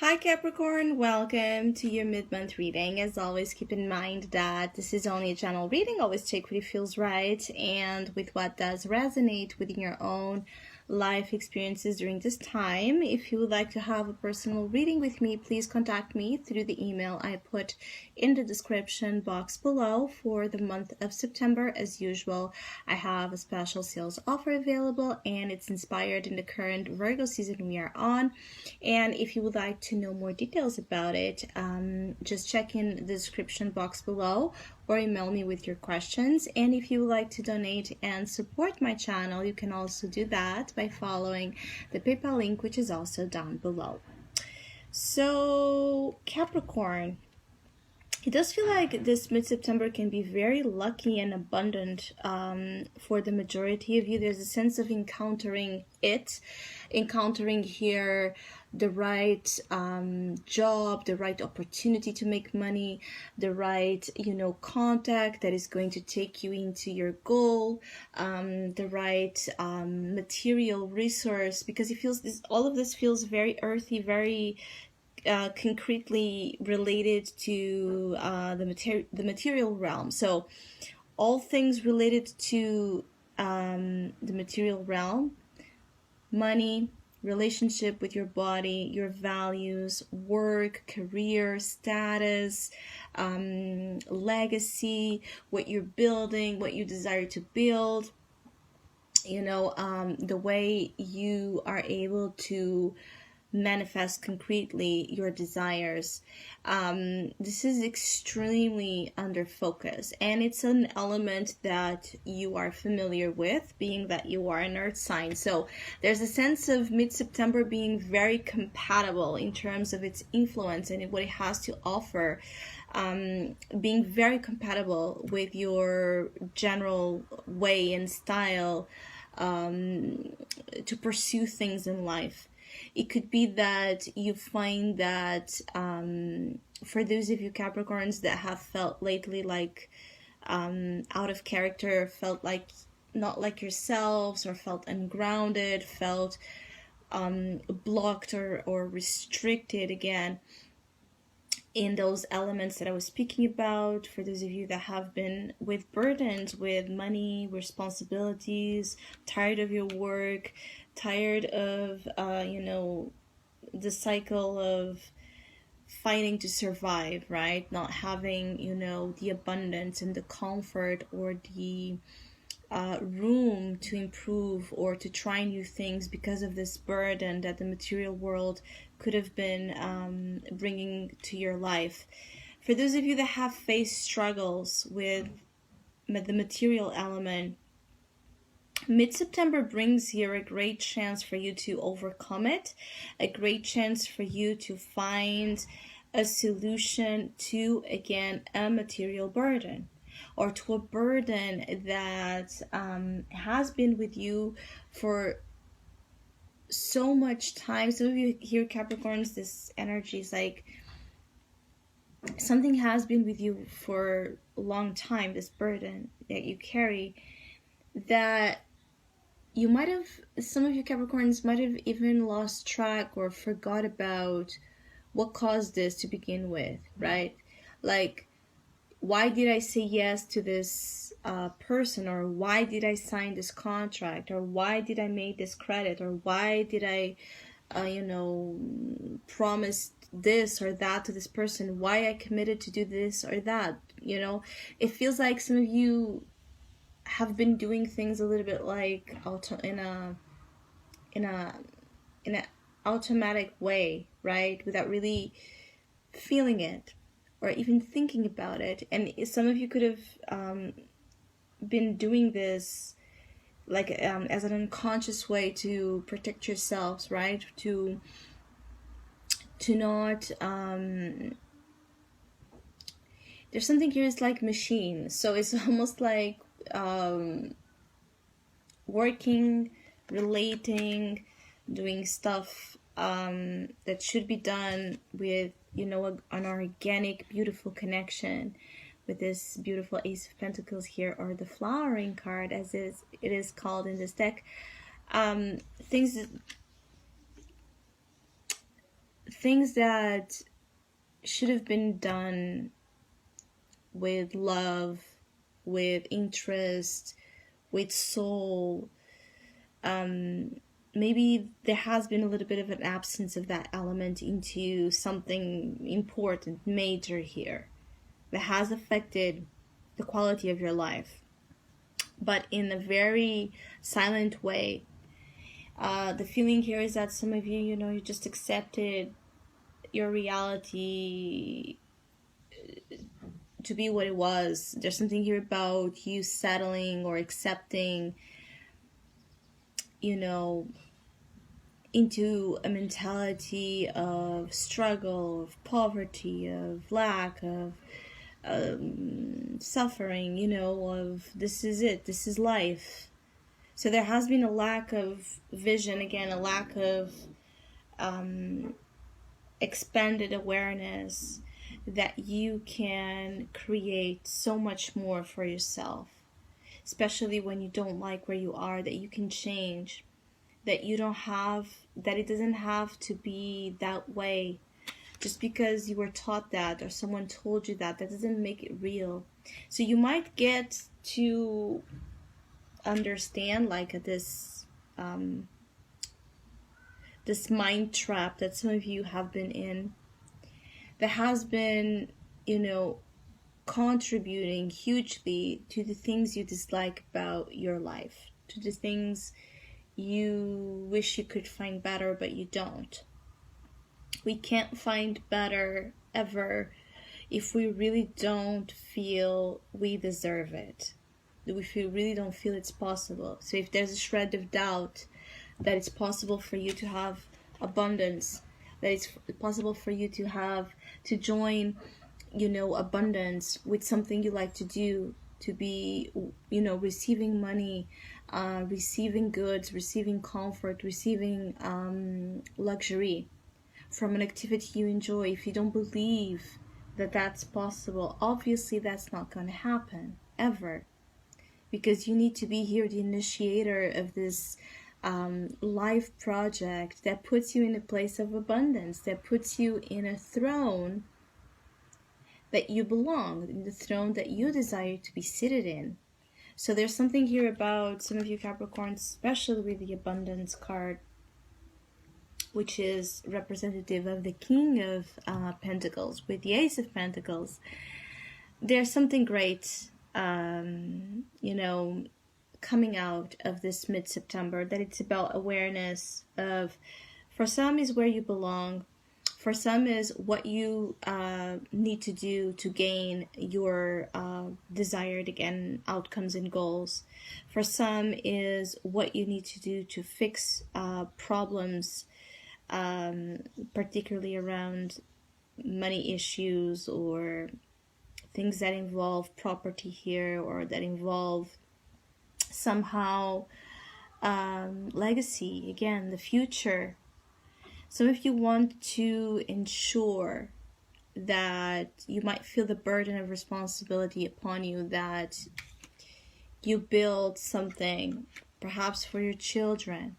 Hi Capricorn, welcome to your mid-month reading. As always, keep in mind that this is only a general reading. Always take what feels right and with what does resonate within your own life experiences during this time. If you would like to have a personal reading with me, please contact me through the email I put in the description box below. For the month of September, as usual, I have a special sales offer available, and it's inspired in the current Virgo season we are on. And if you would like to know more details about it, just check in the description box below or email me with your questions. And if you would like to donate and support my channel, you can also do that by following the PayPal link, which is also down below. So Capricorn, it does feel like this mid-September can be very lucky and abundant for the majority of you. There's a sense of encountering here the right job, the right opportunity to make money, the right, contact that is going to take you into your goal, the right material resource, because it feels all of this feels very earthy, very concretely related to the material realm. So all things related to the material realm, money, relationship with your body, your values, work, career, status, legacy, what you're building, what you desire to build, the way you are able to manifest concretely your desires. This is extremely under focus, and it's an element that you are familiar with, being that you are an earth sign. So there's a sense of mid-September being very compatible in terms of its influence and what it has to offer, being very compatible with your general way and style to pursue things in life. It could be that you find that for those of you Capricorns that have felt lately like out of character, felt like not like yourselves, or felt ungrounded, felt blocked or restricted again in those elements that I was speaking about. For those of you that have been with burdens with money, responsibilities, tired of your work, tired of the cycle of fighting to survive, right? Not having the abundance and the comfort or the room to improve or to try new things because of this burden that the material world could have been bringing to your life. For those of you that have faced struggles with the material element, mid-September brings here a great chance for you to overcome it, a great chance for you to find a solution to, again, a material burden, or to a burden that has been with you for so much time. Some of you here Capricorns, this energy is like something has been with you for a long time, this burden that you carry, that you might have, some of you Capricorns might have even lost track or forgot about what caused this to begin with, right? Like, why did I say yes to this person, or why did I sign this contract, or why did I make this credit, or why did I promise this or that to this person, why I committed to do this or that. It feels like some of you have been doing things a little bit like in an automatic way, right, without really feeling it or even thinking about it. And some of you could have been doing this like as an unconscious way to protect yourselves, right, to not there's something here is like machine, so it's almost like working, relating, doing stuff that should be done with an organic, beautiful connection with this beautiful Ace of Pentacles here, or the flowering card as it is called in this things things that should have been done with love, with interest, with soul, maybe there has been a little bit of an absence of that element into something important, major here, that has affected the quality of your life, but in a very silent way. The feeling here is that some of you, you just accepted your reality to be what it was. There's something here about you settling or accepting, into a mentality of struggle, of poverty, of lack, of suffering, of this is it, this is life. So there has been a lack of vision, again, a lack of expanded awareness that you can create so much more for yourself, especially when you don't like where you are, that you can change, that you don't have, that it doesn't have to be that way. Just because you were taught that or someone told you that doesn't make it real. So you might get to understand like this this mind trap that some of you have been in, that has been, contributing hugely to the things you dislike about your life, to the things you wish you could find better but you don't. We can't find better ever if we really don't feel we deserve it, if we really don't feel it's possible. So if there's a shred of doubt that it's possible for you to have abundance, that it's possible for you to join, abundance with something you like to do, to be, receiving money, receiving goods, receiving comfort, receiving luxury from an activity you enjoy. If you don't believe that that's possible, obviously that's not going to happen ever, because you need to be here, the initiator of this life project that puts you in a place of abundance, that puts you in a throne that you belong, in the throne that you desire to be seated in. So there's something here about some of you Capricorns, especially with the abundance card, which is representative of the King of Pentacles, with the Ace of Pentacles. There's something great, coming out of this mid-September, that it's about awareness of, for some is where you belong, for some is what you need to do to gain your desired, again, outcomes and goals. For some is what you need to do to fix problems, particularly around money issues or things that involve property here, or that involve somehow legacy, again, the future. Some of you want to ensure that you might feel the burden of responsibility upon you, that you build something, perhaps for your children,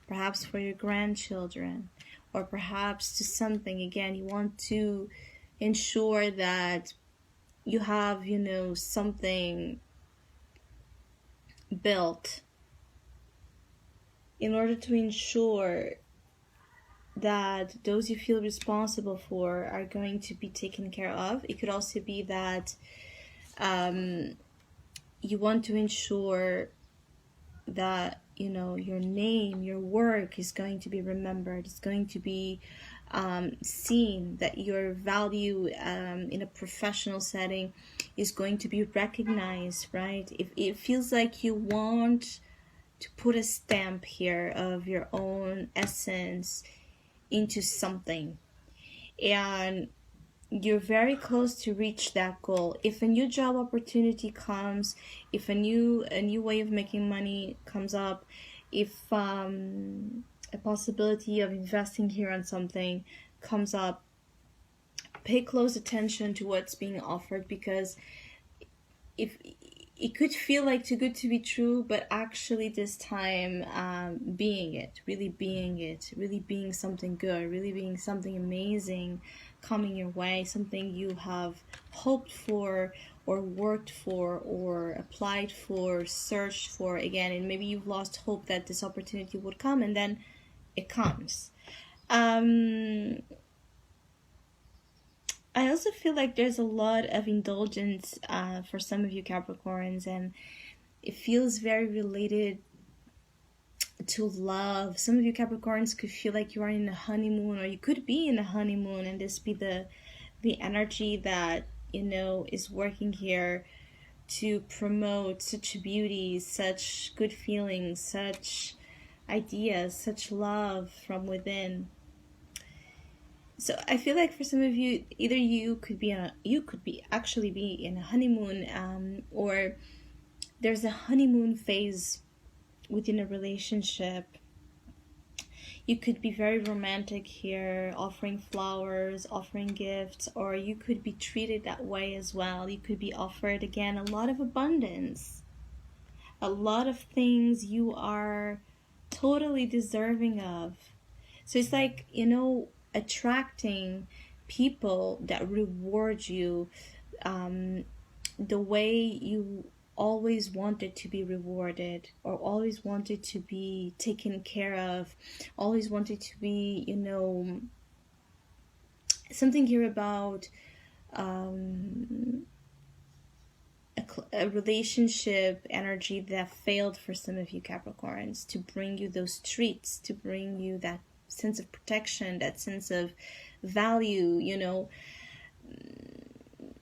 perhaps for your grandchildren, or perhaps to something, again, you want to ensure that you have, something built in order to ensure that those you feel responsible for are going to be taken care of. It could also be that you want to ensure that, your name, your work is going to be remembered, it's going to be seen, that your value in a professional setting is going to be recognized, right? If it feels like you want to put a stamp here of your own essence into something, and you're very close to reach that goal. If a new job opportunity comes, if a new way of making money comes up, if a possibility of investing here on something comes up, pay close attention to what's being offered, because if it could feel like too good to be true, but actually this time being it, really being something good, really being something amazing coming your way, something you have hoped for or worked for or applied for, searched for again, and maybe you've lost hope that this opportunity would come, and then it comes. I also feel like there's a lot of indulgence for some of you Capricorns, and it feels very related to love. Some of you Capricorns could feel like you are in a honeymoon, or you could be in a honeymoon, and this be the energy that, you know, is working here to promote such beauty, such good feelings, such ideas, such love from within. So I feel like for some of you, either you could actually be in a honeymoon, or there's a honeymoon phase within a relationship. You could be very romantic here, offering flowers, offering gifts, or you could be treated that way as well. You could be offered, again, a lot of abundance, a lot of things you are totally deserving of. So it's like, you know, attracting people that reward you the way you always wanted to be rewarded, or always wanted to be taken care of, always wanted to be, you know, something here about a relationship energy that failed for some of you Capricorns, to bring you those treats, to bring you that sense of protection, that sense of value, you know.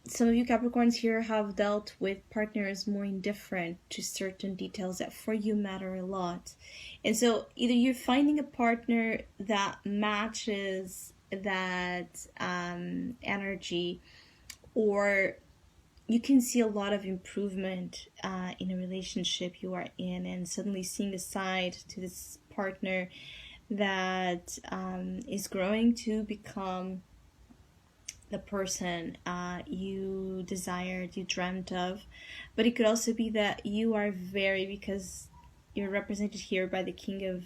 Some of you Capricorns here have dealt with partners more indifferent to certain details that for you matter a lot. And so either you're finding a partner that matches that energy, or you can see a lot of improvement in a relationship you are in, and suddenly seeing a side to this partner that is growing to become the person you desired, you dreamt of. But it could also be that you are because you're represented here by the King of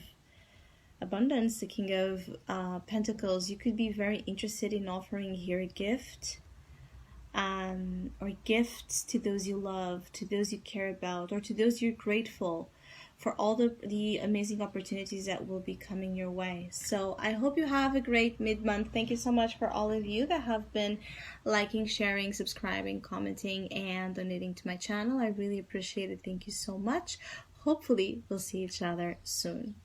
Abundance, the King of Pentacles. You could be very interested in offering here a gift, or gifts to those you love, to those you care about, or to those you're grateful for all the amazing opportunities that will be coming your way. So I hope you have a great mid-month. Thank you so much for all of you that have been liking, sharing, subscribing, commenting, and donating to my channel. I really appreciate it. Thank you so much. Hopefully we'll see each other soon.